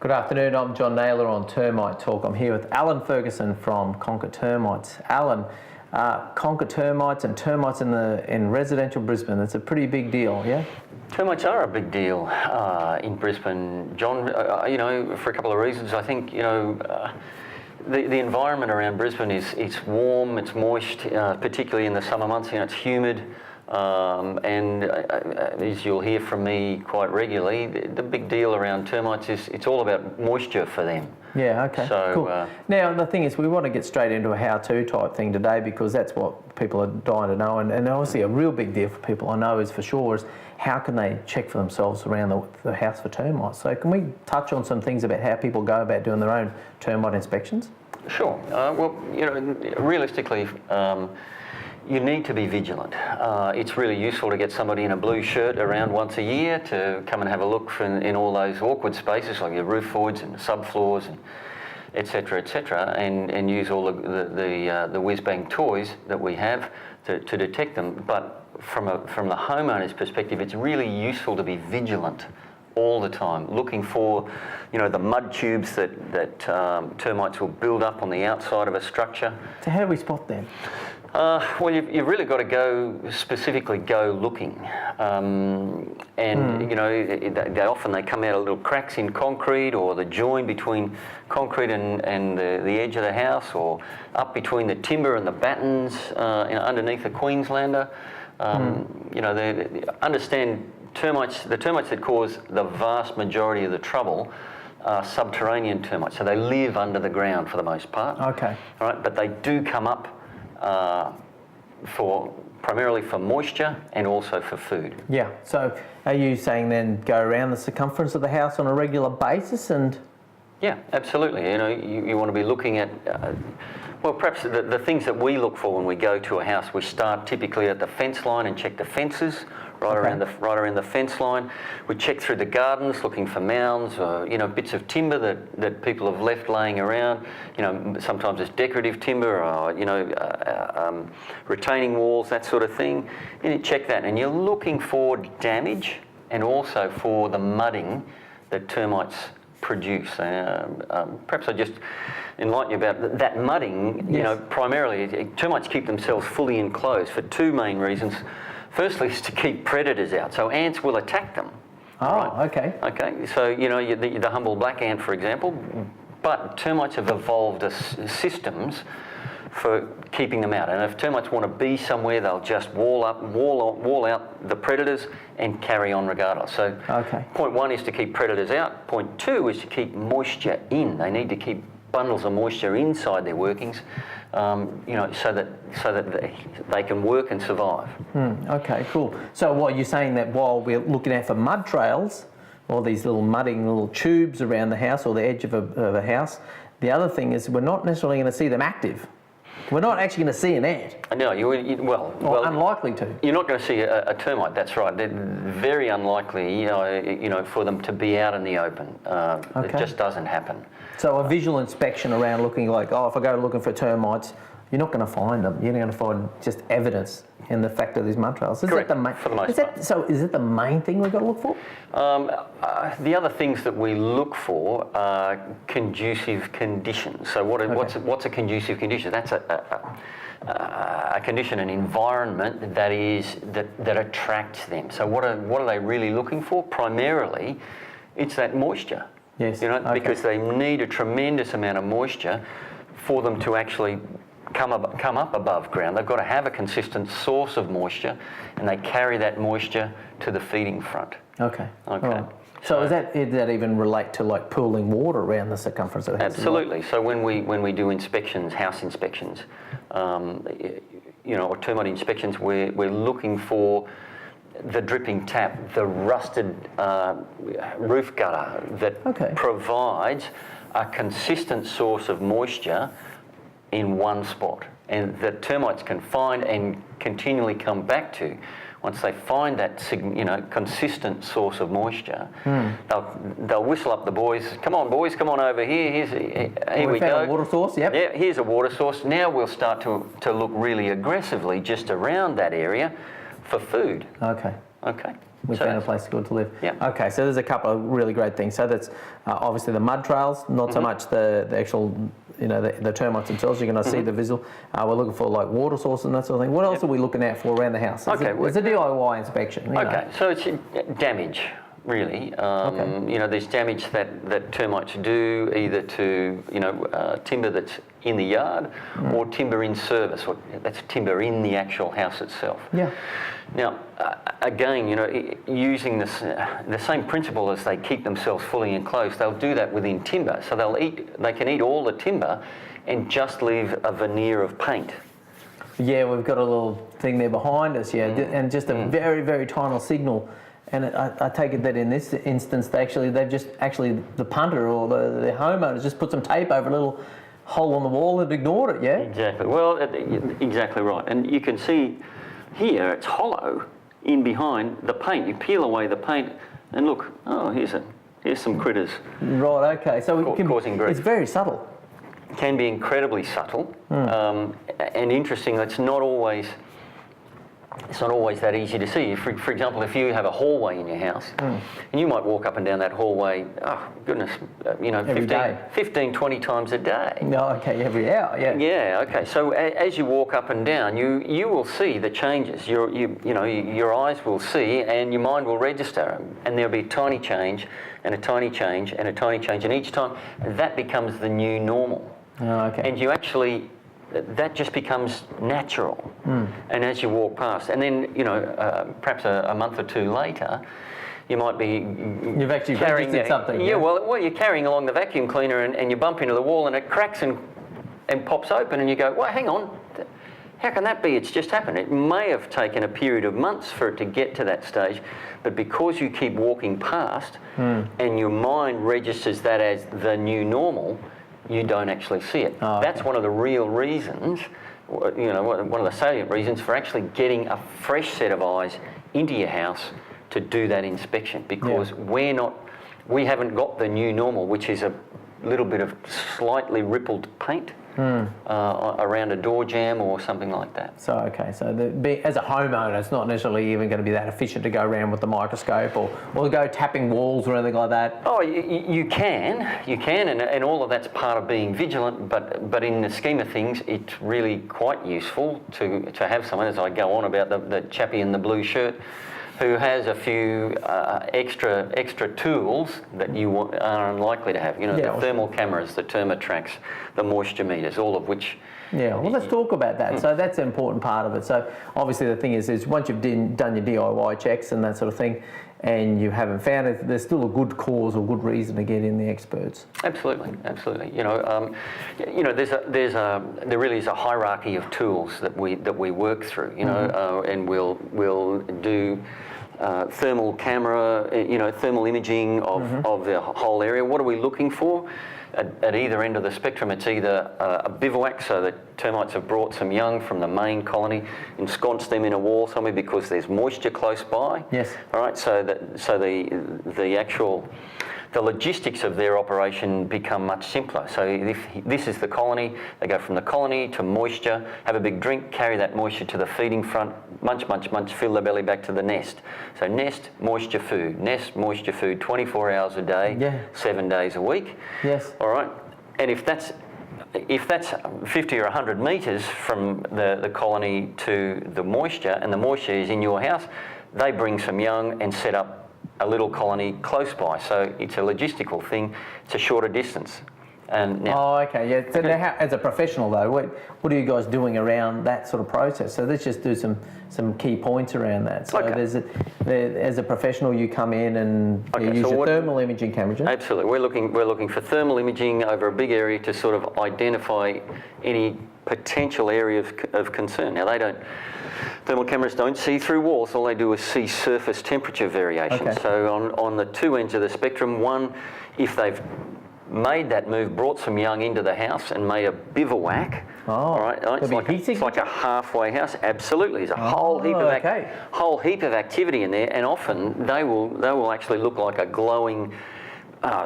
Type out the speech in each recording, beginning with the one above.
Good afternoon, I'm John Naylor on Termite Talk. I'm here with Alan Ferguson from Conquer Termites. Alan, Conquer Termites and termites in residential Brisbane, it's a pretty big deal, yeah? Termites are a big deal in Brisbane, John, for a couple of reasons. I think, the environment around Brisbane it's warm, it's moist, particularly in the summer months, it's humid. And as you'll hear from me quite regularly, the big deal around termites is it's all about moisture for them. Yeah, okay, so, cool. Now, the thing is, we want to get straight into a how-to type thing today because that's what people are dying to know. And obviously a real big deal for people, I know is for sure, is how can they check for themselves around the house for termites? So can we touch on some things about how people go about doing their own termite inspections? Sure. Realistically, you need to be vigilant. It's really useful to get somebody in a blue shirt around once a year to come and have a look in all those awkward spaces like your roof voids and subfloors and et cetera, and use all the whiz-bang toys that we have to detect them. But from the homeowner's perspective, it's really useful to be vigilant all the time, looking for, the mud tubes that termites will build up on the outside of a structure. So how do we spot them? Well, you've really got to specifically go looking, they often come out of little cracks in concrete or the join between concrete and the edge of the house, or up between the timber and the battens, underneath the Queenslander. They understand termites. The termites that cause the vast majority of the trouble are subterranean termites, so they live under the ground for the most part. Okay. All right, but they do come up primarily for moisture and also for food. Yeah, so are you saying then go around the circumference of the house on a regular basis and... Yeah, absolutely. You want to be looking at, perhaps the things that we look for when we go to a house, we start typically at the fence line and check the fences right around the fence line. We check through the gardens looking for mounds or, bits of timber that people have left laying around. Sometimes it's decorative timber or, retaining walls, that sort of thing. And you check that and you're looking for damage and also for the mudding that termites produce. Perhaps I just enlighten you about that mudding. Yes. Primarily termites keep themselves fully enclosed for two main reasons. Firstly is to keep predators out, so ants will attack them. Oh, right? Okay. Okay, so the humble black ant, for example, but termites have evolved systems for keeping them out. And if termites want to be somewhere, they'll just wall out the predators and carry on regardless. So point one is to keep predators out. Point two is to keep moisture in. They need to keep bundles of moisture inside their workings, so that they can work and survive. Okay, cool. So what you're saying that while we're looking out for mud trails, or these little mudding little tubes around the house or the edge of a house, the other thing is we're not necessarily going to see them active. We're not actually going to see an ant. No, well, unlikely to. You're not going to see a termite. That's right. They're very unlikely, for them to be out in the open. It just doesn't happen. So a visual inspection around looking like, if I go looking for termites, you're not going to find them. You're going to find just evidence in the fact of these mud trails. Correct, for the most part. So is it the main thing we've got to look for? The other things that we look for are conducive conditions. So what's a conducive condition? That's a condition, an environment that attracts them. So what are they really looking for? Primarily, it's that moisture. Yes. Because they need a tremendous amount of moisture for them to actually come up above ground. They've got to have a consistent source of moisture, and they carry that moisture to the feeding front. Okay. Right. So does that even relate to like pooling water around the circumference of the house? Absolutely. So when we do inspections, house inspections, or termite inspections, we're looking for the dripping tap, the rusted roof gutter that provides a consistent source of moisture in one spot, and that termites can find and continually come back to. Once they find that consistent source of moisture, they'll whistle up the boys. Come on, boys, come on over here. Here we go. A water source. Yep. Yeah, here's a water source. Now we'll start to look really aggressively just around that area for food. Okay. Okay. We So found a that's place good to live. Yeah. Okay, so there's a couple of really great things. So that's obviously the mud trails, not so much the actual, the termites themselves. You're going to see the visual. We're looking for like water sources and that sort of thing. What else are we looking out for around the house? It's a DIY inspection. Okay, so it's damage. Really, there's damage that termites do either to timber that's in the yard or timber in service, or that's timber in the actual house itself. Yeah. Now, again, using the same principle as they keep themselves fully enclosed, they'll do that within timber. So they can eat all the timber and just leave a veneer of paint. Yeah, we've got a little thing there behind us. Yeah, and just a very, very tiny signal. And I take it that in this instance, the punter or the homeowner just put some tape over a little hole on the wall and ignored it, yeah? Exactly. Well, exactly right. And you can see here it's hollow in behind the paint. You peel away the paint and look, here's some critters. Right, okay. So causing grief. It's very subtle. It can be incredibly subtle and interesting. It's not always that easy to see. For example, if you have a hallway in your house, and you might walk up and down that hallway, 15, 20 times a day. No, okay, every hour, yeah. Yeah, okay. So as you walk up and down, you will see the changes. Your eyes will see, and your mind will register, and there'll be a tiny change, and a tiny change, and a tiny change, and each time that becomes the new normal. Oh, okay. And you actually. That just becomes natural. And as you walk past, and then, perhaps a month or two later, you might be... You've actually registered something. Yeah, well, you're carrying along the vacuum cleaner and you bump into the wall and it cracks and pops open and you go, well, hang on, how can that be? It's just happened. It may have taken a period of months for it to get to that stage, but because you keep walking past and your mind registers that as the new normal, you don't actually see it. Oh, okay. That's one of the real reasons, one of the salient reasons for actually getting a fresh set of eyes into your house to do that inspection, because we haven't got the new normal, which is a little bit of slightly rippled paint around a door jamb or something like that. So, okay, so as a homeowner, it's not necessarily even going to be that efficient to go around with the microscope or go tapping walls or anything like that. Oh, you can, and all of that's part of being vigilant, but in the scheme of things, it's really quite useful to have someone, as I go on about the chappie in the blue shirt, who has a few extra tools that you are unlikely to have. The thermal cameras, the Termitracks, the moisture meters, all of which... Yeah, well, let's talk about that. So that's an important part of it. So obviously the thing is once you've done your DIY checks and that sort of thing, and you haven't found it, there's still a good cause or good reason to get in the experts. Absolutely. There really is a hierarchy of tools that we work through. And we'll do thermal camera, thermal imaging of the whole area. What are we looking for? At either end of the spectrum, it's either a bivouac, so that termites have brought some young from the main colony, ensconced them in a wall somewhere because there's moisture close by. Yes. All right. So the logistics of their operation become much simpler. So if this is the colony, they go from the colony to moisture, have a big drink, carry that moisture to the feeding front, munch, fill their belly back to the nest. So nest, moisture, food, 24 hours a day, 7 days a week. Yes. All right. And if that's 50 or 100 metres from the colony to the moisture, and the moisture is in your house, they bring some young and set up a little colony close by. So it's a logistical thing. It's a shorter distance. And now, okay, yeah. So now, as a professional though, what are you guys doing around that sort of process? So let's just do some key points around that. So as a professional, you come in and you use your thermal imaging cameras. Absolutely, we're looking for thermal imaging over a big area to sort of identify any potential area of concern. Now thermal cameras don't see through walls. All they do is see surface temperature variation. Okay. So on the two ends of the spectrum, one, if they've made that move, brought some young into the house and made a bivouac. All right. It's like a halfway house. Absolutely, there's a whole heap of activity in there, and often they will actually look like a glowing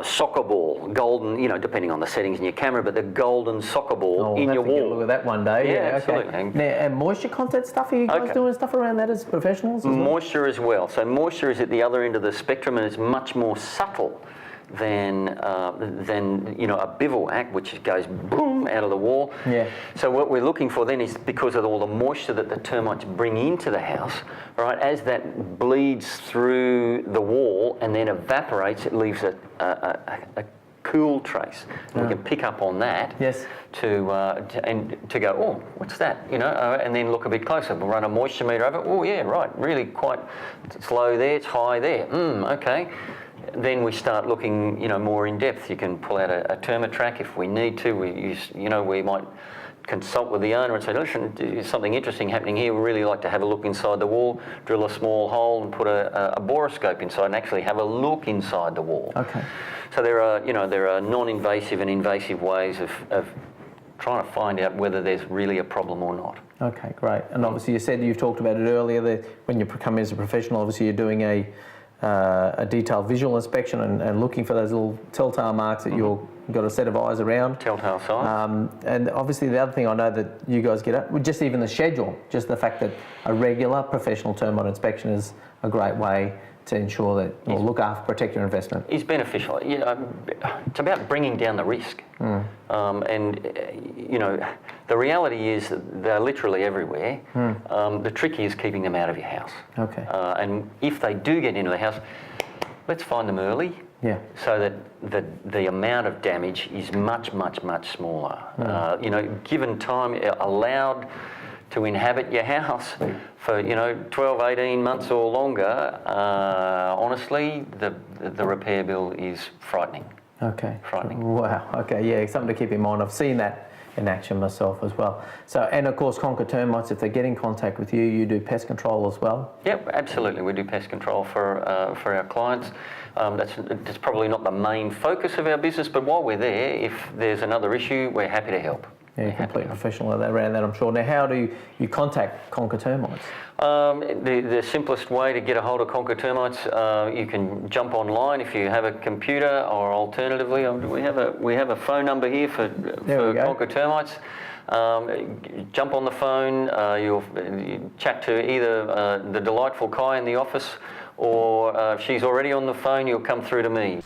soccer ball, golden, depending on the settings in your camera, but the golden soccer ball in I'll your have to get a wall. look at that one day. Yeah, Okay. absolutely. Now, and moisture content stuff, are you guys doing stuff around that as professionals as well? Moisture as well. So moisture is at the other end of the spectrum, and it's much more subtle than a bivouac, which goes boom out of the wall. Yeah. So what we're looking for then is, because of all the moisture that the termites bring into the house, right, as that bleeds through the wall and then evaporates, it leaves a cool trace. And we can pick up on that. Yes. To go, oh, what's that? And then look a bit closer. We'll run a moisture meter over. Oh yeah, right. Really quite low there. It's high there. Okay. Then we start looking, more in depth. You can pull out a termite track if we need to. We might consult with the owner and say, listen, there's something interesting happening here. We really like to have a look inside the wall, drill a small hole and put a boroscope inside and actually have a look inside the wall. Okay. So there are non-invasive and invasive ways of trying to find out whether there's really a problem or not. Okay, great. And obviously you've talked about it earlier, that when you come as a professional, obviously you're doing a detailed visual inspection and looking for those little telltale marks that you've got a set of eyes around. Telltale signs. And obviously the other thing I know that you guys get up, just even the schedule, just the fact that a regular professional termite inspection is a great way to ensure that you'll look after, protect your investment. Is beneficial. It's about bringing down the risk. The reality is that they're literally everywhere. The trick is keeping them out of your house. Okay. And if they do get into the house, let's find them early. Yeah. So that the amount of damage is much, much, much smaller. Given time, allowed to inhabit your house for 12, 18 months or longer, honestly, the repair bill is frightening. Okay. Frightening. Wow. Okay. Yeah. Something to keep in mind. I've seen that in action myself as well. So, and of course, Conquer Termites, if they get in contact with you, you do pest control as well? Yep, absolutely. We do pest control for our clients. That's probably not the main focus of our business, but while we're there, if there's another issue, we're happy to help. Yeah, you're complete professional around that, I'm sure. Now, how do you contact Conquer Termites? The simplest way to get a hold of Conquer Termites, you can jump online if you have a computer, or alternatively, we have a phone number here for Conquer Termites. Jump on the phone, you'll chat to either the delightful Kai in the office, or if she's already on the phone, you'll come through to me.